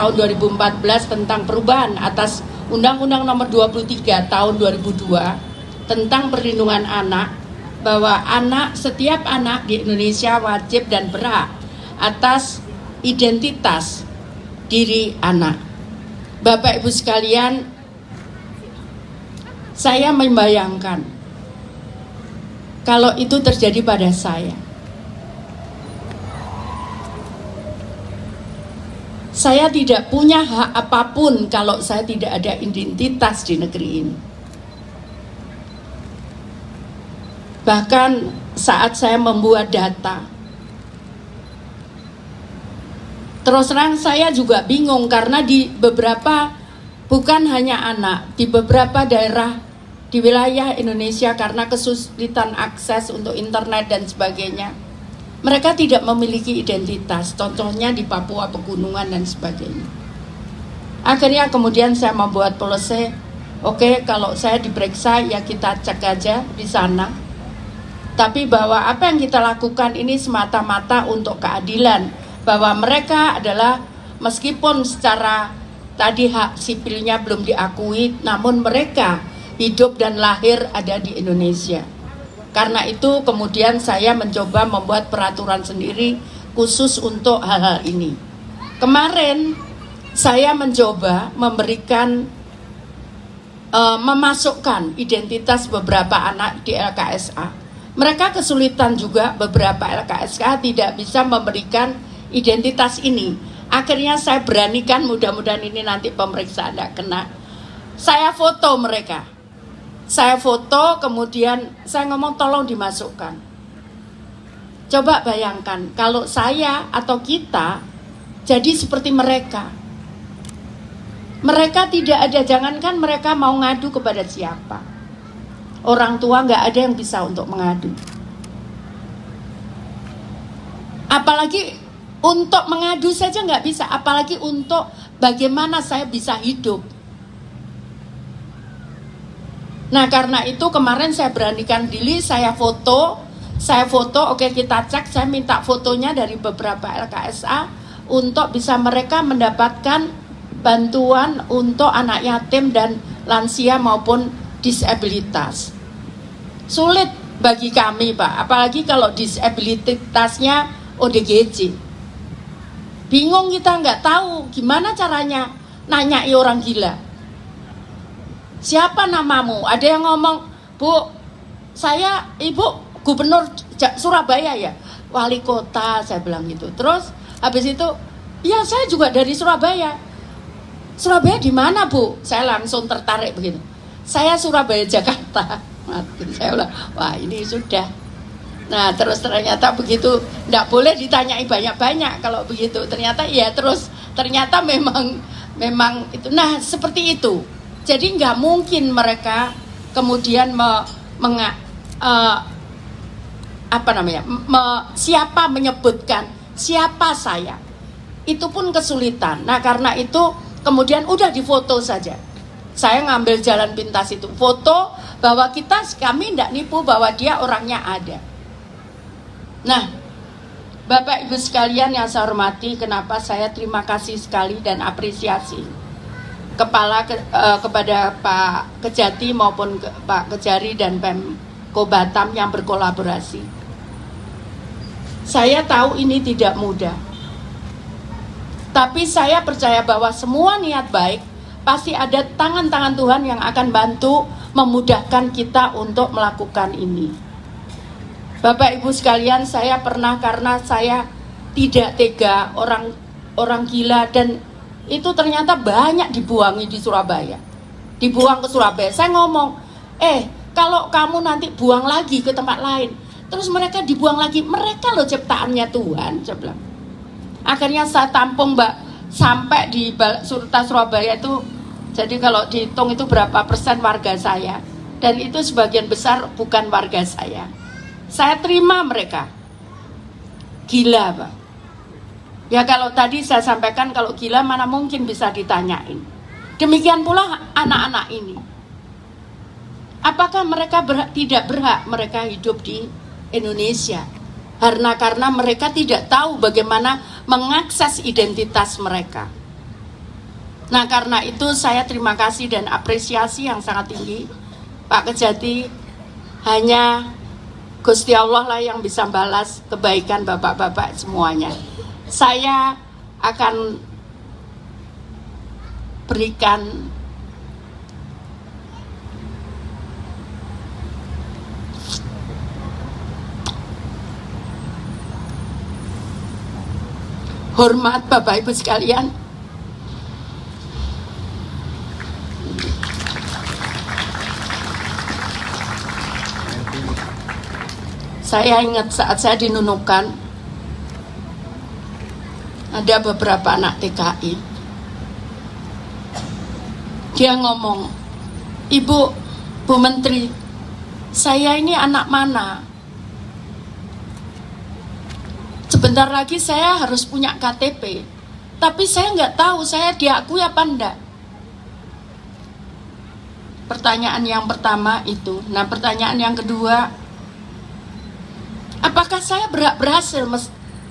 tahun 2014 tentang perubahan atas Undang-Undang Nomor 23 tahun 2002 tentang perlindungan anak, bahwa setiap anak di Indonesia wajib dan berhak atas identitas diri anak. Bapak Ibu sekalian, saya membayangkan kalau itu terjadi pada saya. Saya tidak punya hak apapun kalau saya tidak ada identitas di negeri ini. Bahkan saat saya membuat data, terus terang saya juga bingung karena di beberapa, bukan hanya anak, di beberapa daerah di wilayah Indonesia karena kesulitan akses untuk internet dan sebagainya, mereka tidak memiliki identitas, contohnya di Papua Pegunungan dan sebagainya. Akhirnya kemudian saya membuat policy, oke, kalau saya diperiksa ya kita cek aja di sana. Tapi bahwa apa yang kita lakukan ini semata-mata untuk keadilan, bahwa mereka adalah meskipun secara tadi hak sipilnya belum diakui, namun mereka hidup dan lahir ada di Indonesia. Karena itu kemudian saya mencoba membuat peraturan sendiri khusus untuk hal-hal ini. Kemarin saya mencoba memberikan memasukkan identitas beberapa anak di LKSA. Mereka kesulitan juga, beberapa LKSA tidak bisa memberikan identitas ini. Akhirnya saya beranikan, mudah-mudahan ini nanti pemeriksaan tidak kena. Saya foto mereka. Saya foto, kemudian saya ngomong tolong dimasukkan. Coba bayangkan kalau saya atau kita jadi seperti mereka. Mereka tidak ada, jangankan mereka mau ngadu kepada siapa. Orang tua nggak ada yang bisa untuk mengadu. Apalagi untuk mengadu saja nggak bisa, apalagi untuk bagaimana saya bisa hidup. Nah karena itu kemarin saya beranikan diri, saya foto, oke kita cek, saya minta fotonya dari beberapa LKSA untuk bisa mereka mendapatkan bantuan untuk anak yatim dan lansia maupun disabilitas. Sulit bagi kami Pak, apalagi kalau disabilitasnya ODGJ. Bingung kita, nggak tahu gimana caranya nanyai orang gila. Siapa namamu? Ada yang ngomong, Bu, saya ibu gubernur Surabaya ya, wali kota, saya bilang gitu. Terus habis itu, ya saya juga dari Surabaya. Surabaya di mana Bu? Saya langsung tertarik begitu. Saya Surabaya Jakarta. Saya bilang, wah ini sudah. Nah terus ternyata begitu, tidak boleh ditanyai banyak-banyak kalau begitu. Ternyata ya terus, ternyata memang itu. Nah seperti itu. Jadi nggak mungkin mereka kemudian siapa menyebutkan siapa saya, itu pun kesulitan. Nah karena itu kemudian udah difoto saja. Saya ngambil jalan pintas itu, foto bahwa kami tidak nipu bahwa dia orangnya ada. Nah Bapak Ibu sekalian yang saya hormati, kenapa saya terima kasih sekali dan apresiasi kepada Pak Kejati maupun Pak Kejari dan Pemko Batam yang berkolaborasi. Saya tahu ini tidak mudah, tapi saya percaya bahwa semua niat baik pasti ada tangan-tangan Tuhan yang akan bantu memudahkan kita untuk melakukan ini. Bapak Ibu sekalian, saya pernah, karena saya tidak tega orang gila, dan itu ternyata banyak dibuangi di Surabaya, dibuang ke Surabaya. Saya ngomong, kalau kamu nanti buang lagi ke tempat lain, terus mereka dibuang lagi, mereka loh ciptaannya Tuhan, saya bilang. Akhirnya saya tampung Mbak, sampai di Surta Surabaya itu, jadi kalau dihitung itu berapa persen warga saya, dan itu sebagian besar bukan warga saya. Saya terima mereka, gila Pak. Ya kalau tadi saya sampaikan, kalau gila mana mungkin bisa ditanyain. Demikian pula anak-anak ini. Apakah mereka tidak berhak mereka hidup di Indonesia? Karena mereka tidak tahu bagaimana mengakses identitas mereka. Nah, karena itu saya terima kasih dan apresiasi yang sangat tinggi Pak Kejati. Hanya Gusti Allah lah yang bisa balas kebaikan bapak-bapak semuanya. Saya akan berikan hormat Bapak Ibu sekalian. Saya ingat saat saya dinunukan, ada beberapa anak TKI. Dia ngomong, "Ibu, Bu Menteri, saya ini anak mana? Sebentar lagi saya harus punya KTP, tapi saya nggak tahu saya diakui apa enggak." Pertanyaan yang pertama itu. Nah, pertanyaan yang kedua, apakah saya berhasil?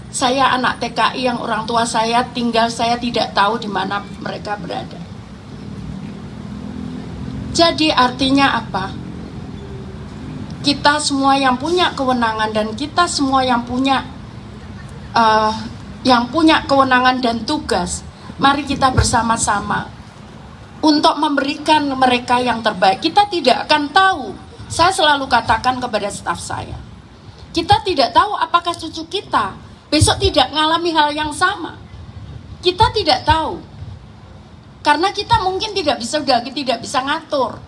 Saya anak TKI yang orang tua saya tinggal, saya tidak tahu di mana mereka berada. Jadi artinya apa? Kita semua yang punya kewenangan dan kita semua yang punya kewenangan dan tugas, mari kita bersama-sama untuk memberikan mereka yang terbaik. Kita tidak akan tahu. Saya selalu katakan kepada staf saya, kita tidak tahu apakah cucu kita besok tidak mengalami hal yang sama. Kita tidak tahu. Karena kita mungkin tidak bisa ngatur.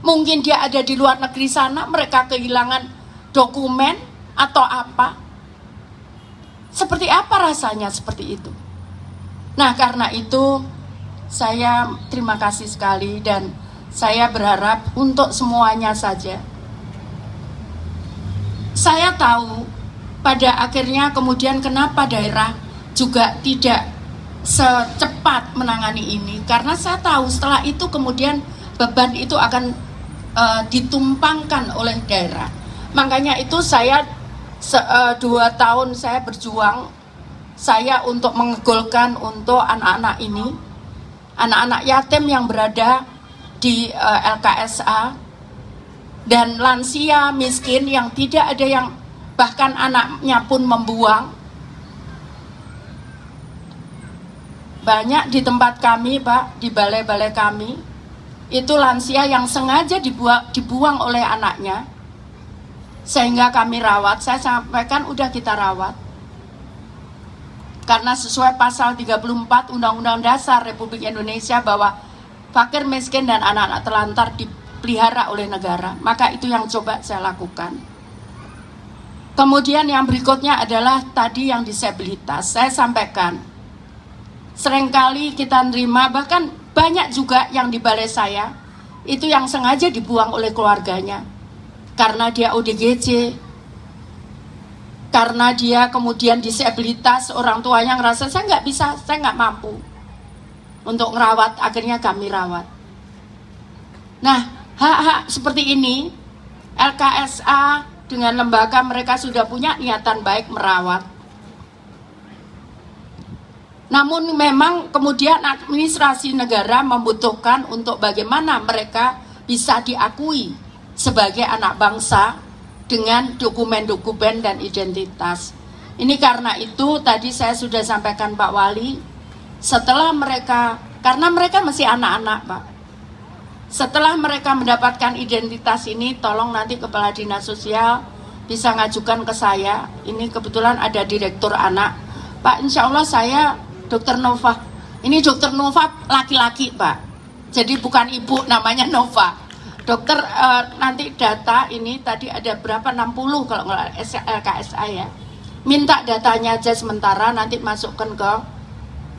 Mungkin dia ada di luar negeri sana, mereka kehilangan dokumen atau apa. Seperti apa rasanya seperti itu? Nah, karena itu saya terima kasih sekali dan saya berharap untuk semuanya saja. Saya tahu pada akhirnya kemudian kenapa daerah juga tidak secepat menangani ini, karena saya tahu setelah itu kemudian beban itu akan ditumpangkan oleh daerah. Makanya itu saya 2 tahun saya berjuang, saya untuk mengegolkan untuk anak-anak ini, anak-anak yatim yang berada di LKSA dan lansia miskin yang tidak ada yang bahkan anaknya pun membuang. Banyak di tempat kami, Pak, di balai-balai kami, itu lansia yang sengaja dibuang oleh anaknya, sehingga kami rawat. Saya sampaikan udah kita rawat. Karena sesuai pasal 34 Undang-Undang Dasar Republik Indonesia bahwa fakir miskin dan anak-anak terlantar dipelihara oleh negara, maka itu yang coba saya lakukan. Kemudian yang berikutnya adalah tadi yang disabilitas. Saya sampaikan, seringkali kita nerima, bahkan banyak juga yang di balai saya, itu yang sengaja dibuang oleh keluarganya. Karena dia ODGJ, karena dia kemudian disabilitas, orang tuanya ngerasa saya nggak bisa, saya nggak mampu untuk ngerawat, akhirnya kami rawat. Nah, hak-hak seperti ini, LKSA dengan lembaga mereka sudah punya niatan baik merawat. Namun memang kemudian administrasi negara membutuhkan untuk bagaimana mereka bisa diakui sebagai anak bangsa dengan dokumen-dokumen dan identitas. Ini karena itu tadi saya sudah sampaikan Pak Wali, setelah mereka, karena mereka masih anak-anak Pak, setelah mereka mendapatkan identitas ini, tolong nanti Kepala Dinas Sosial bisa ngajukan ke saya. Ini kebetulan ada Direktur Anak. Pak, insya Allah saya Dokter Nova. Ini Dokter Nova laki-laki Pak, jadi bukan ibu, namanya Nova. Dokter nanti data ini tadi ada berapa, 60 kalau nggak LKSA ya. Minta datanya aja sementara, nanti masukkan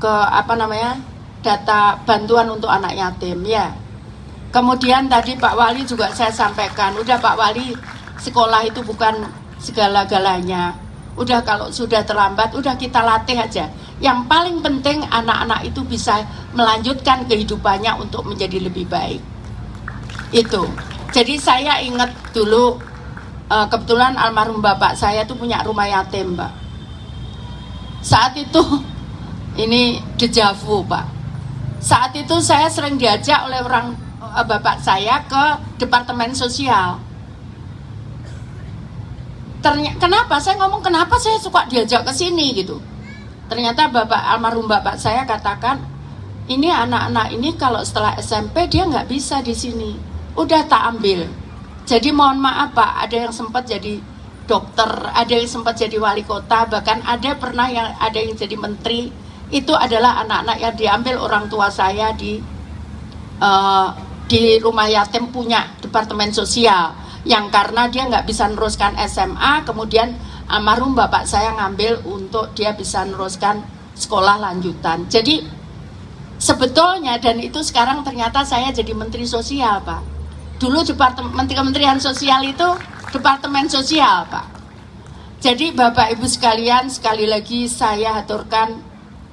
ke apa namanya, data bantuan untuk anak yatim ya. Kemudian tadi Pak Wali juga saya sampaikan, udah Pak Wali, sekolah itu bukan segala-galanya. Udah kalau sudah terlambat, udah kita latih aja. Yang paling penting anak-anak itu bisa melanjutkan kehidupannya untuk menjadi lebih baik. Itu. Jadi saya ingat dulu, kebetulan almarhum bapak saya tuh punya rumah yatim, Pak. Saat itu, ini dejavu, Pak. Saat itu saya sering diajak oleh bapak saya ke departemen sosial. Kenapa saya ngomong kenapa saya suka diajak ke sini gitu. Ternyata almarhum bapak saya katakan, ini anak-anak ini kalau setelah SMP dia nggak bisa di sini, udah tak ambil. Jadi mohon maaf Pak, ada yang sempat jadi dokter, ada yang sempat jadi wali kota, bahkan ada yang jadi menteri. Itu adalah anak-anak yang diambil orang tua saya di rumah yatim punya departemen sosial, yang karena dia nggak bisa neruskan SMA, kemudian almarhum bapak saya ngambil untuk dia bisa neruskan sekolah lanjutan. Jadi sebetulnya, dan itu sekarang ternyata saya jadi menteri sosial Pak. Dulu Kementerian Sosial itu departemen sosial Pak. Jadi Bapak Ibu sekalian, sekali lagi saya haturkan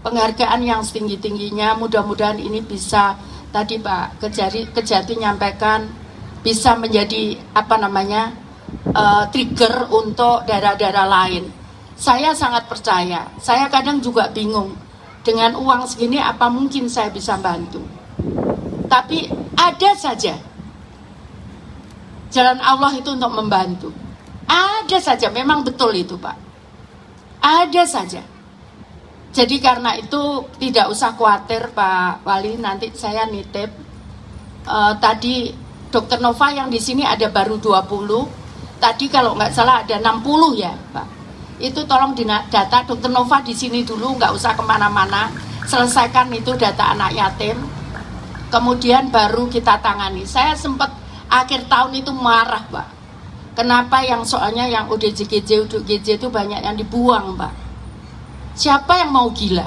penghargaan yang setinggi-tingginya. Mudah-mudahan ini bisa, tadi Pak Kejati nyampaikan, bisa menjadi trigger untuk daerah-daerah lain. Saya sangat percaya. Saya kadang juga bingung, dengan uang segini apa mungkin saya bisa bantu. Tapi ada saja jalan Allah itu untuk membantu. Ada saja, memang betul itu Pak. Ada saja. Jadi karena itu tidak usah khawatir Pak Wali, nanti saya nitip. Tadi Dokter Nova yang di sini ada baru 20. Tadi kalau nggak salah ada 60 ya Pak. Itu tolong data Dokter Nova di sini dulu, nggak usah kemana-mana. Selesaikan itu data anak yatim. Kemudian baru kita tangani. Saya sempat akhir tahun itu marah Pak. Kenapa soalnya yang UDGJ itu banyak yang dibuang Pak. Siapa yang mau gila?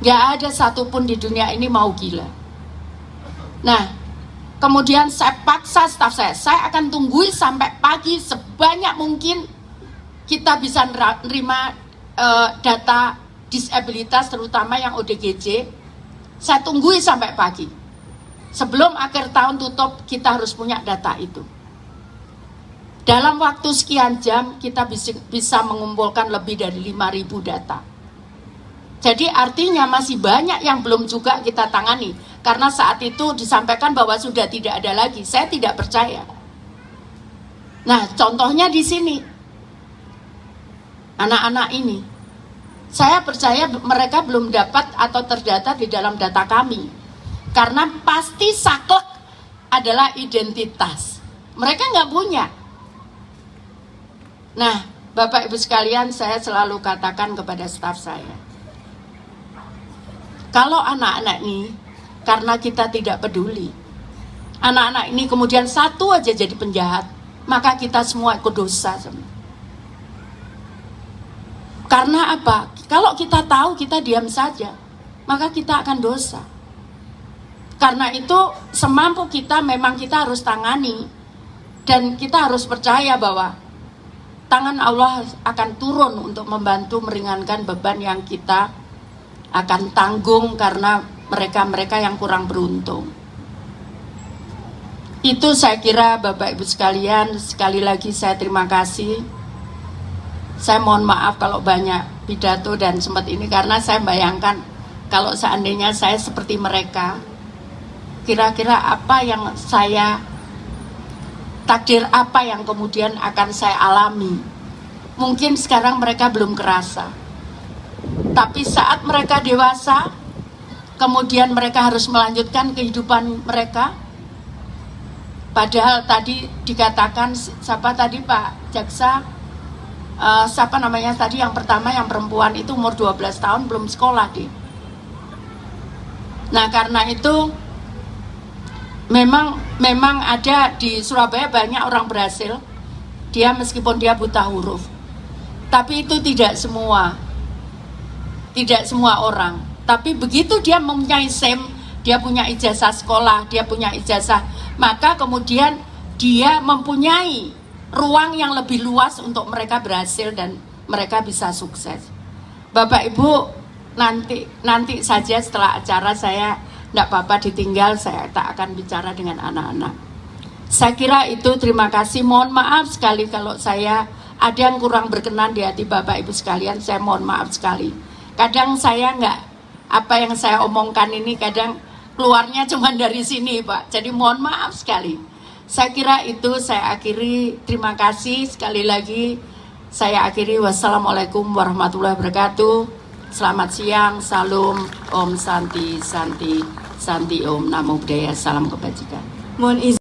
Gak ada satupun di dunia ini mau gila. Nah, kemudian saya paksa staf saya akan tungguin sampai pagi sebanyak mungkin kita bisa nerima data disabilitas, terutama yang ODGJ. Saya tungguin sampai pagi. Sebelum akhir tahun tutup, kita harus punya data itu. Dalam waktu sekian jam kita bisa mengumpulkan lebih dari 5.000 data. Jadi artinya masih banyak yang belum juga kita tangani. Karena saat itu disampaikan bahwa sudah tidak ada lagi. Saya tidak percaya. Nah, contohnya di sini. Anak-anak ini. Saya percaya mereka belum dapat atau terdata di dalam data kami. Karena pasti saklek adalah identitas. Mereka nggak punya. Nah, Bapak Ibu sekalian, saya selalu katakan kepada staf saya, kalau anak-anak ini, karena kita tidak peduli, anak-anak ini kemudian satu aja jadi penjahat, maka kita semua ikut dosa. Karena apa? Kalau kita tahu, kita diam saja, maka kita akan dosa. Karena itu semampu kita memang kita harus tangani, dan kita harus percaya bahwa tangan Allah akan turun untuk membantu meringankan beban yang kita akan tanggung karena mereka-mereka yang kurang beruntung. Itu saya kira Bapak Ibu sekalian, sekali lagi saya terima kasih. Saya mohon maaf kalau banyak pidato dan sempat ini, karena saya bayangkan kalau seandainya saya seperti mereka, kira-kira apa yang takdir apa yang kemudian akan saya alami. Mungkin sekarang mereka belum kerasa, tapi saat mereka dewasa, kemudian mereka harus melanjutkan kehidupan mereka. Padahal tadi dikatakan, siapa tadi Pak Jaksa, siapa namanya tadi yang pertama, yang perempuan itu umur 12 tahun belum sekolah deh. Nah karena itu Memang ada di Surabaya banyak orang berhasil, dia meskipun dia buta huruf, tapi itu tidak semua orang. Tapi begitu dia mempunyai SEM, dia punya ijazah sekolah, dia punya ijazah, maka kemudian dia mempunyai ruang yang lebih luas untuk mereka berhasil dan mereka bisa sukses. Bapak Ibu, nanti saja setelah acara saya tidak apa-apa ditinggal, saya tak akan bicara dengan anak-anak. Saya kira itu, terima kasih. Mohon maaf sekali kalau saya ada yang kurang berkenan di hati Bapak Ibu sekalian, saya mohon maaf sekali. Kadang saya apa yang saya omongkan ini kadang keluarnya cuma dari sini, Pak. Jadi mohon maaf sekali. Saya kira itu saya akhiri. Terima kasih sekali lagi. Saya akhiri. Wassalamualaikum warahmatullahi wabarakatuh. Selamat siang. Salam. Om Santi Santi Santi Om Namo Buddhaya. Salam kebajikan. Mohon izin